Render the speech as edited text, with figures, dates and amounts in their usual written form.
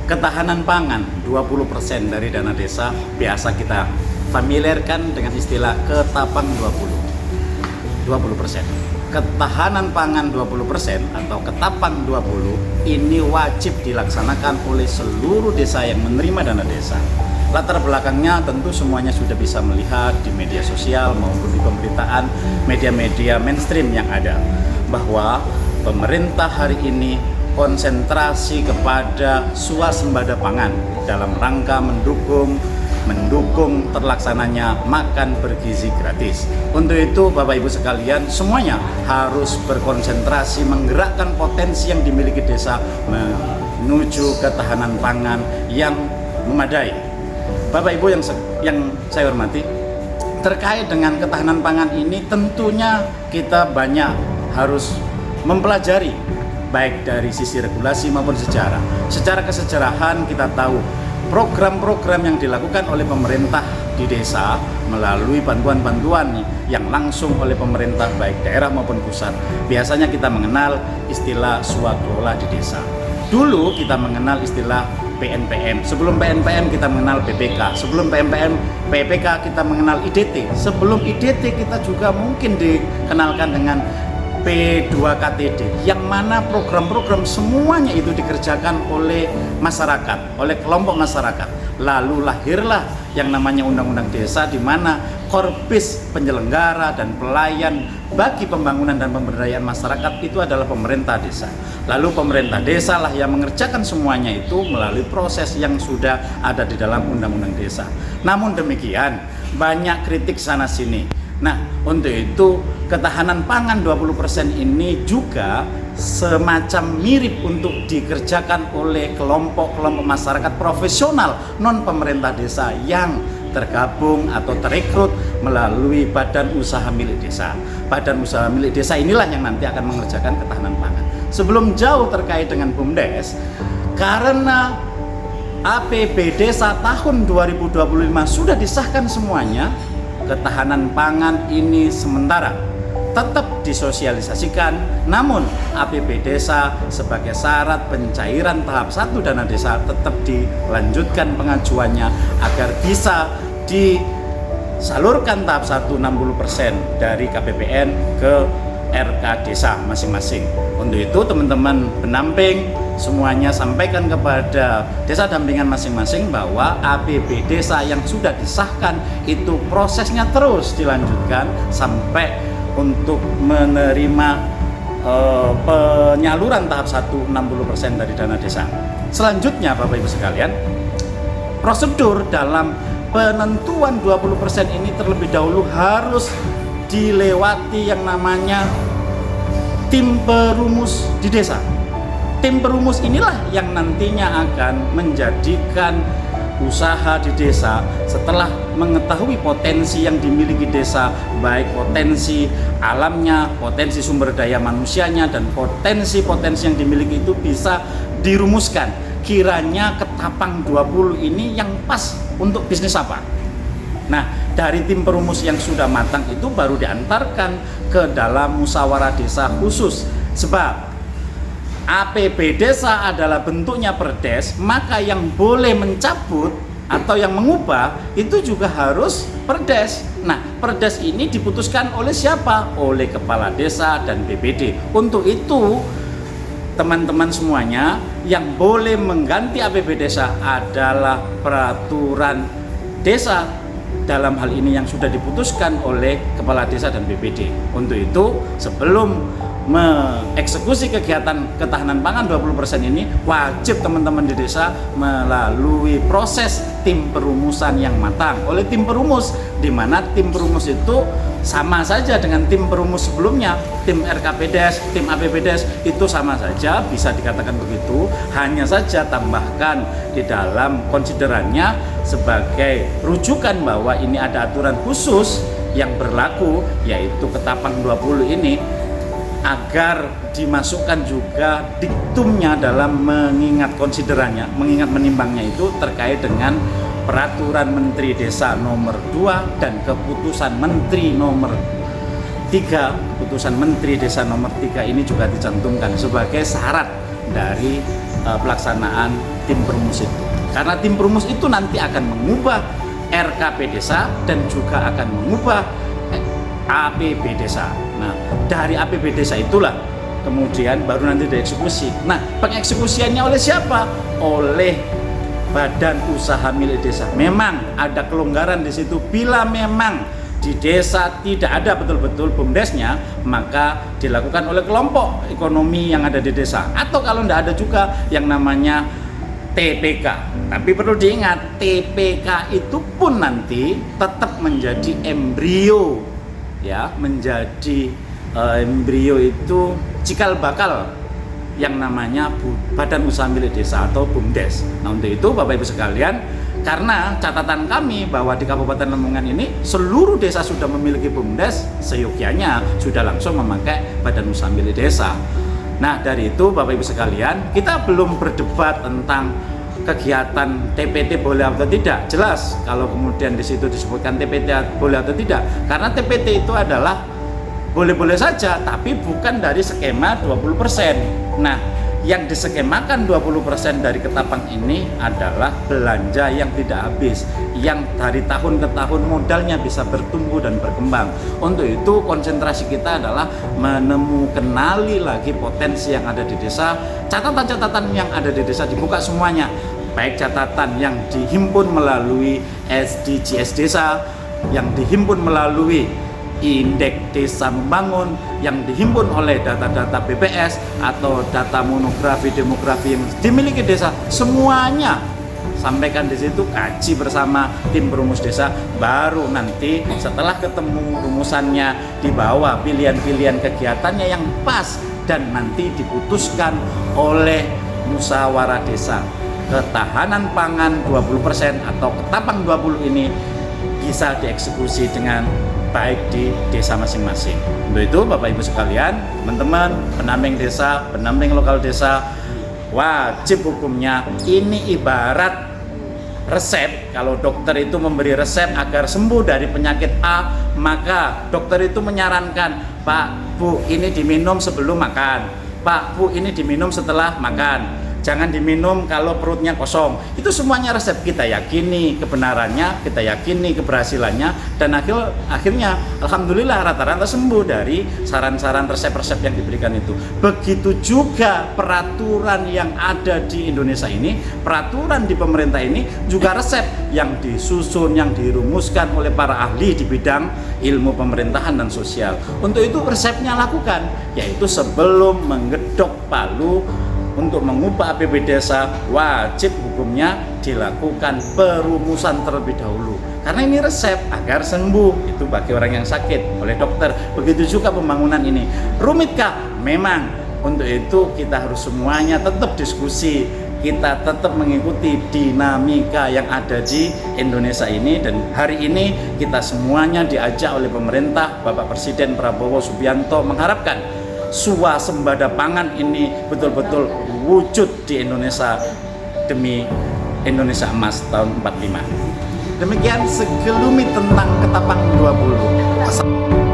Ketahanan pangan 20% dari dana desa biasa kita familiarkan dengan istilah ketapang 20%. Ketahanan pangan 20% atau ketapang 20 ini wajib dilaksanakan oleh seluruh desa yang menerima dana desa. Latar belakangnya tentu semuanya sudah bisa melihat di media sosial maupun di pemberitaan media-media mainstream yang ada, bahwa pemerintah hari ini konsentrasi kepada swasembada pangan dalam rangka mendukung terlaksananya makan bergizi gratis. Untuk itu Bapak Ibu sekalian, semuanya harus berkonsentrasi menggerakkan potensi yang dimiliki desa menuju ketahanan pangan yang memadai. Bapak Ibu yang saya hormati, terkait dengan ketahanan pangan ini tentunya kita banyak harus mempelajari, baik dari sisi regulasi maupun sejarah. Secara kesejarahan kita tahu program-program yang dilakukan oleh pemerintah di desa melalui bantuan-bantuan yang langsung oleh pemerintah baik daerah maupun pusat. Biasanya kita mengenal istilah swakelola di desa. Dulu kita mengenal istilah PNPM, sebelum PNPM kita mengenal PPK, sebelum PPK kita mengenal IDT, sebelum IDT kita juga mungkin dikenalkan dengan P2KTD, yang mana program-program semuanya itu dikerjakan oleh masyarakat, oleh kelompok masyarakat. Lalu lahirlah yang namanya Undang-Undang Desa, di mana korbis penyelenggara dan pelayan bagi pembangunan dan pemberdayaan masyarakat itu adalah pemerintah desa. Lalu pemerintah desa lah yang mengerjakan semuanya itu melalui proses yang sudah ada di dalam Undang-Undang Desa. Namun demikian, banyak kritik sana-sini. Nah, untuk itu ketahanan pangan 20% ini juga semacam mirip untuk dikerjakan oleh kelompok-kelompok masyarakat profesional non pemerintah desa yang tergabung atau terekrut melalui badan usaha milik desa. Badan usaha milik desa inilah yang nanti akan mengerjakan ketahanan pangan. Sebelum jauh terkait dengan BUMDes, karena APB Desa tahun 2025 sudah disahkan semuanya, ketahanan pangan ini sementara tetap disosialisasikan, namun APB Desa sebagai syarat pencairan tahap 1 dana desa tetap dilanjutkan pengajuannya agar bisa disalurkan tahap 1 60% dari KPPN ke RK desa masing-masing. Untuk itu teman-teman pendamping semuanya sampaikan kepada desa dampingan masing-masing bahwa APB Desa yang sudah disahkan itu prosesnya terus dilanjutkan sampai untuk menerima penyaluran tahap 1 60% dari dana desa. Selanjutnya Bapak Ibu sekalian, prosedur dalam penentuan 20% ini terlebih dahulu harus dilewati yang namanya tim perumus di desa. Tim perumus inilah yang nantinya akan menjadikan usaha di desa setelah mengetahui potensi yang dimiliki desa, baik potensi alamnya, potensi sumber daya manusianya, dan potensi-potensi yang dimiliki itu bisa dirumuskan kiranya ketapang 20 ini yang pas untuk bisnis apa. Nah, dari tim perumus yang sudah matang itu baru diantarkan ke dalam musyawarah desa khusus. Sebab APB Desa adalah bentuknya perdes, maka yang boleh mencabut atau yang mengubah itu juga harus perdes. Nah, perdes ini diputuskan oleh siapa? Oleh kepala desa dan BPD. Untuk itu, teman-teman semuanya, yang boleh mengganti APB Desa adalah peraturan desa, dalam hal ini yang sudah diputuskan oleh kepala desa dan BPD. Untuk itu, sebelum mengeksekusi kegiatan ketahanan pangan 20% ini, wajib teman-teman di desa melalui proses tim perumusan yang matang oleh tim perumus, di mana tim perumus itu sama saja dengan tim perumus sebelumnya, tim RKPDes, tim APBDes itu sama saja, bisa dikatakan begitu. Hanya saja tambahkan di dalam konsiderannya sebagai rujukan bahwa ini ada aturan khusus yang berlaku, yaitu ketapang 20 ini, agar dimasukkan juga diktumnya dalam mengingat konsiderannya, mengingat menimbangnya itu terkait dengan peraturan Menteri Desa nomor 2 dan keputusan Menteri nomor 3. Keputusan Menteri Desa nomor 3 ini juga dicantumkan sebagai syarat dari pelaksanaan tim perumus itu. Karena tim perumus itu nanti akan mengubah RKP desa dan juga akan mengubah APB desa. Nah, dari APB desa itulah kemudian baru nanti dieksekusi. Nah, pengeksekusiannya oleh siapa? Oleh badan usaha milik desa. Memang ada kelonggaran di situ bila memang di desa tidak ada betul-betul BUMDesnya, maka dilakukan oleh kelompok ekonomi yang ada di desa. Atau kalau tidak ada juga yang namanya TPK. Tapi perlu diingat, TPK itu pun nanti tetap menjadi embrio, ya, menjadi embrio itu cikal bakal yang namanya Badan Usaha Milik Desa atau BUMDes. Nah, untuk itu Bapak Ibu sekalian, karena catatan kami bahwa di Kabupaten Lamongan ini seluruh desa sudah memiliki BUMDes, seyogyanya sudah langsung memakai Badan Usaha Milik Desa. Nah, dari itu Bapak Ibu sekalian, kita belum berdebat tentang kegiatan TPT boleh atau tidak. Jelas kalau kemudian di situ disebutkan TPT boleh atau tidak, karena TPT itu adalah boleh-boleh saja, tapi bukan dari skema 20%. Nah, yang diskemakan 20% dari Ketapang ini adalah belanja yang tidak habis, yang dari tahun ke tahun modalnya bisa bertumbuh dan berkembang. Untuk itu konsentrasi kita adalah kenali lagi potensi yang ada di desa. Catatan-catatan yang ada di desa dibuka semuanya, baik catatan yang dihimpun melalui SDGs desa, yang dihimpun melalui Indeks Desa Membangun, yang dihimpun oleh data-data BPS atau data monografi demografi yang dimiliki desa, semuanya sampaikan di situ, kaji bersama tim perumus desa. Baru nanti setelah ketemu rumusannya, dibawa pilihan-pilihan kegiatannya yang pas dan nanti diputuskan oleh musyawarah desa. Ketahanan pangan 20% atau Ketapang 20 ini bisa dieksekusi dengan baik di desa masing-masing. Untuk itu Bapak Ibu sekalian, teman-teman pendamping desa, pendamping lokal desa, wajib hukumnya ini ibarat resep. Kalau dokter itu memberi resep agar sembuh dari penyakit A, maka dokter itu menyarankan, Pak, Bu, ini diminum sebelum makan, Pak, Bu, ini diminum setelah makan, jangan diminum kalau perutnya kosong. Itu semuanya resep, kita yakini kebenarannya, kita yakini keberhasilannya, dan akhirnya alhamdulillah rata-rata sembuh dari saran-saran resep-resep yang diberikan itu. Begitu juga peraturan yang ada di Indonesia ini, peraturan di pemerintah ini juga resep yang disusun, yang dirumuskan oleh para ahli di bidang ilmu pemerintahan dan sosial. Untuk itu resepnya lakukan, yaitu sebelum menggedok palu untuk mengubah APB desa, wajib hukumnya dilakukan perumusan terlebih dahulu. Karena ini resep agar sembuh, itu bagi orang yang sakit oleh dokter. Begitu juga pembangunan ini. Rumitkah? Memang. Untuk itu kita harus semuanya tetap diskusi, kita tetap mengikuti dinamika yang ada di Indonesia ini. Dan hari ini kita semuanya diajak oleh pemerintah, Bapak Presiden Prabowo Subianto mengharapkan swasembada pangan ini betul-betul wujud di Indonesia demi Indonesia Emas tahun 45. Demikian segelumit tentang Ketapang 20.